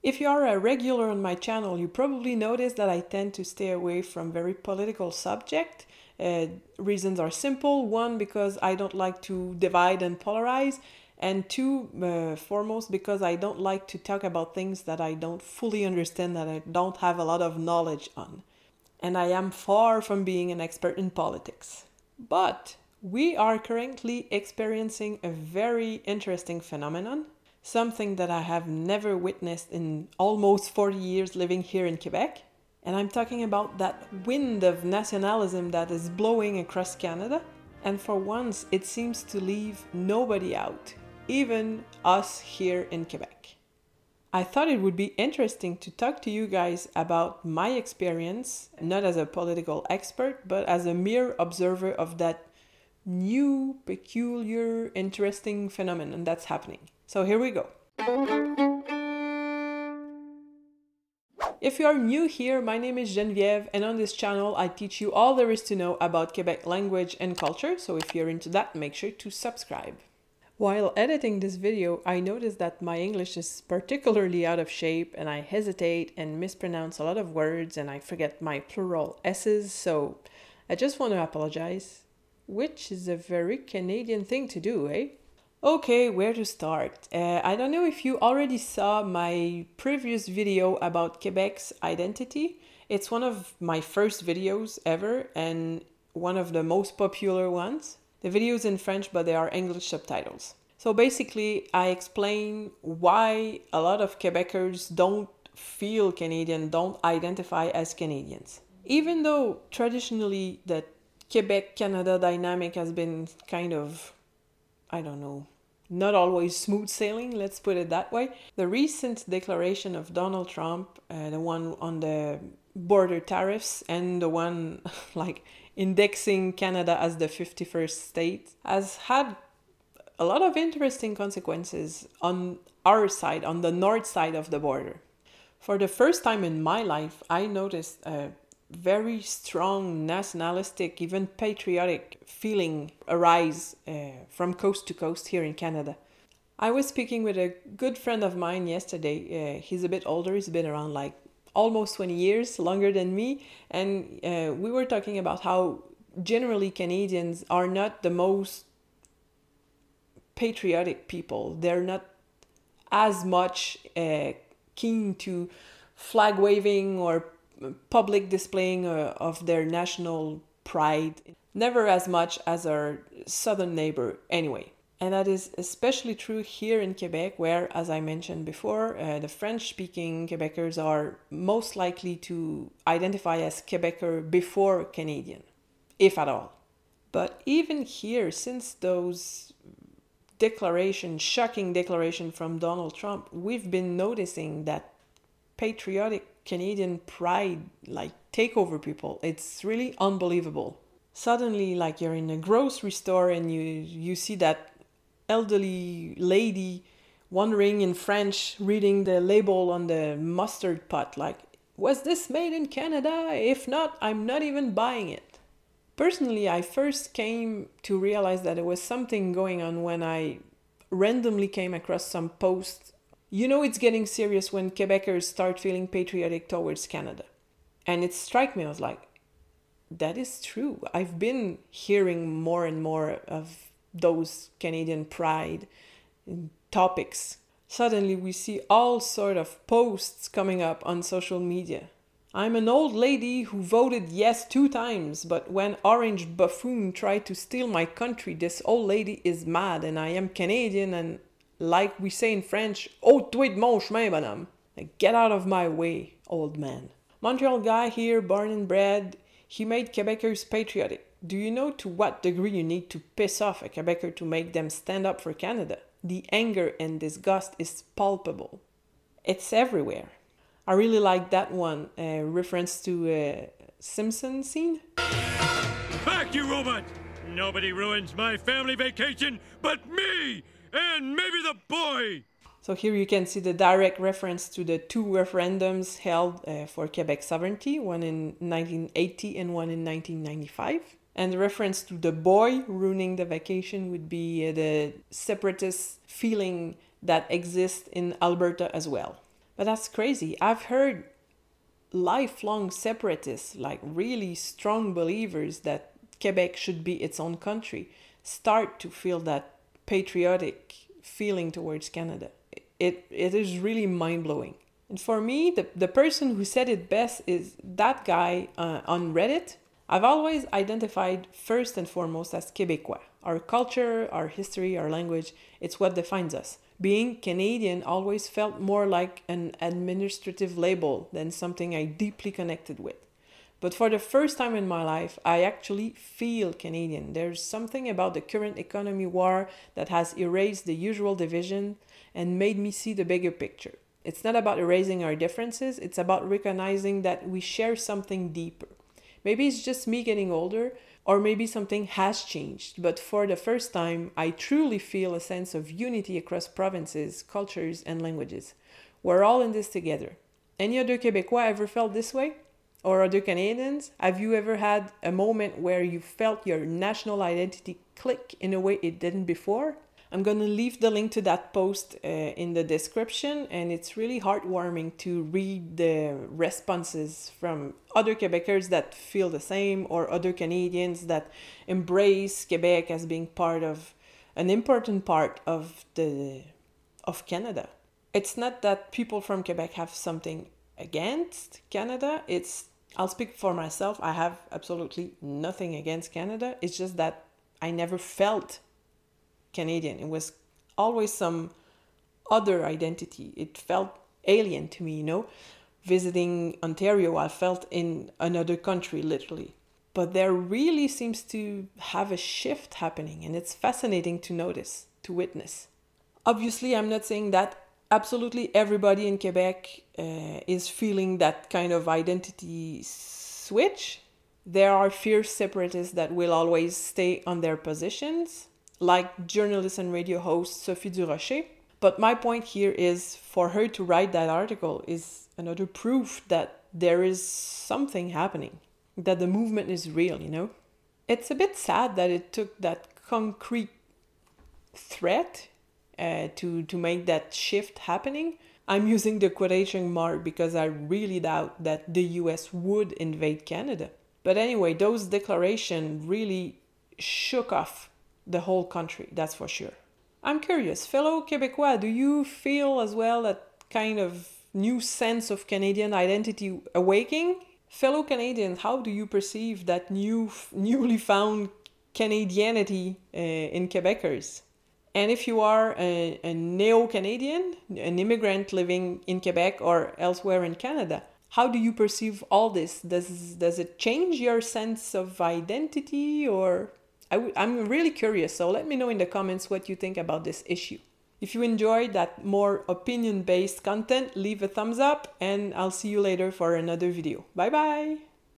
If you are a regular on my channel, you probably noticed that I tend to stay away from very political subjects. Reasons are simple. One, because I don't like to divide and polarize. And two, foremost, because I don't like to talk about things that I don't fully understand, that I don't have a lot of knowledge on. And I am far from being an expert in politics. But we are currently experiencing a very interesting phenomenon, something that I have never witnessed in almost 40 years living here in Quebec. And I'm talking about that wind of nationalism that is blowing across Canada. And for once, it seems to leave nobody out, even us here in Quebec. I thought it would be interesting to talk to you guys about my experience, not as a political expert, but as a mere observer of that new, peculiar, interesting phenomenon that's happening. So here we go. If you are new here, my name is Geneviève, and on this channel I teach you all there is to know about Quebec language and culture, so if you're into that, make sure to subscribe. While editing this video, I noticed that my English is particularly out of shape and I hesitate and mispronounce a lot of words and I forget my plural S's, so I just want to apologize, which is a very Canadian thing to do, eh? Okay, where to start? I don't know if you already saw my previous video about Quebec's identity. It's one of my first videos ever and one of the most popular ones. The video is in French, but there are English subtitles. So basically, I explain why a lot of Quebecers don't feel Canadian, don't identify as Canadians. Even though traditionally the Quebec-Canada dynamic has been kind of, I don't know, not always smooth sailing, let's put it that way. The recent declaration of Donald Trump, the one on the border tariffs and the one like indexing Canada as the 51st state, has had a lot of interesting consequences on our side, on the north side of the border. For the first time in my life, I noticed a very strong nationalistic, even patriotic feeling arise from coast to coast here in Canada. I was speaking with a good friend of mine yesterday. He's a bit older, he's been around like almost 20 years, longer than me, and we were talking about how generally Canadians are not the most patriotic people. They're not as much keen to flag waving or public displaying of their national pride, never as much as our southern neighbor anyway. And that is especially true here in Quebec, where, as I mentioned before, the French-speaking Quebecers are most likely to identify as Quebecer before Canadian, if at all. But even here, since those shocking declaration from Donald Trump, we've been noticing that patriotic Canadian pride take over people. It's really unbelievable. Suddenly, like you're in a grocery store and you see that elderly lady wondering in French, reading the label on the mustard pot, like, was this made in Canada? If not, I'm not even buying it. Personally, I first came to realize that there was something going on when I randomly came across some posts. You know it's getting serious when Quebecers start feeling patriotic towards Canada. And it struck me, I was like, that is true. I've been hearing more and more of those Canadian pride topics. Suddenly we see all sort of posts coming up on social media. I'm an old lady who voted yes 2 times, but when Orange Buffoon tried to steal my country, this old lady is mad and I am Canadian and, like we say in French, ôte-toi de mon chemin, bonhomme. Like, get out of my way, old man. Montreal guy here, born and bred, he made Quebecers patriotic. Do you know to what degree you need to piss off a Quebecer to make them stand up for Canada? The anger and disgust is palpable. It's everywhere. I really like that one, reference to Simpson scene. Back, you robot! Nobody ruins my family vacation but me! And maybe the boy! So here you can see the direct reference to the 2 referendums held for Quebec sovereignty, one in 1980 and one in 1995. And the reference to the boy ruining the vacation would be the separatist feeling that exists in Alberta as well. But that's crazy. I've heard lifelong separatists, like really strong believers that Quebec should be its own country, start to feel that patriotic feeling towards Canada. It is really mind-blowing. And for me, the person who said it best is that guy on Reddit. I've always identified first and foremost as Québécois. Our culture, our history, our language, it's what defines us. Being Canadian always felt more like an administrative label than something I deeply connected with. But for the first time in my life, I actually feel Canadian. There's something about the current economy war that has erased the usual division and made me see the bigger picture. It's not about erasing our differences, it's about recognizing that we share something deeper. Maybe it's just me getting older, or maybe something has changed, but for the first time, I truly feel a sense of unity across provinces, cultures, and languages. We're all in this together. Any other Québécois ever felt this way? Or other Canadians? Have you ever had a moment where you felt your national identity click in a way it didn't before? I'm going to leave the link to that post in the description, and it's really heartwarming to read the responses from other Quebecers that feel the same, or other Canadians that embrace Quebec as being part of an important part of Canada. It's not that people from Quebec have something against Canada. I'll speak for myself. I have absolutely nothing against Canada. It's just that I never felt Canadian. It was always some other identity. It felt alien to me, Visiting Ontario, I felt in another country, literally. But there really seems to have a shift happening, and it's fascinating to notice, to witness. Obviously, I'm not saying that absolutely everybody in Quebec is feeling that kind of identity switch. There are fierce separatists that will always stay on their positions, like journalist and radio host Sophie Durocher. But my point here is, for her to write that article is another proof that there is something happening, that the movement is real, It's a bit sad that it took that concrete threat to make that shift happening. I'm using the quotation mark because I really doubt that the US would invade Canada. But anyway, those declarations really shook off the whole country, that's for sure. I'm curious, fellow Québécois, do you feel as well that kind of new sense of Canadian identity awakening? Fellow Canadians, how do you perceive that newly found Canadianity in Quebecers? And if you are a neo-Canadian, an immigrant living in Quebec or elsewhere in Canada, how do you perceive all this? Does it change your sense of identity, or... I'm really curious, so let me know in the comments what you think about this issue. If you enjoyed that more opinion-based content, leave a thumbs up, and I'll see you later for another video. Bye bye!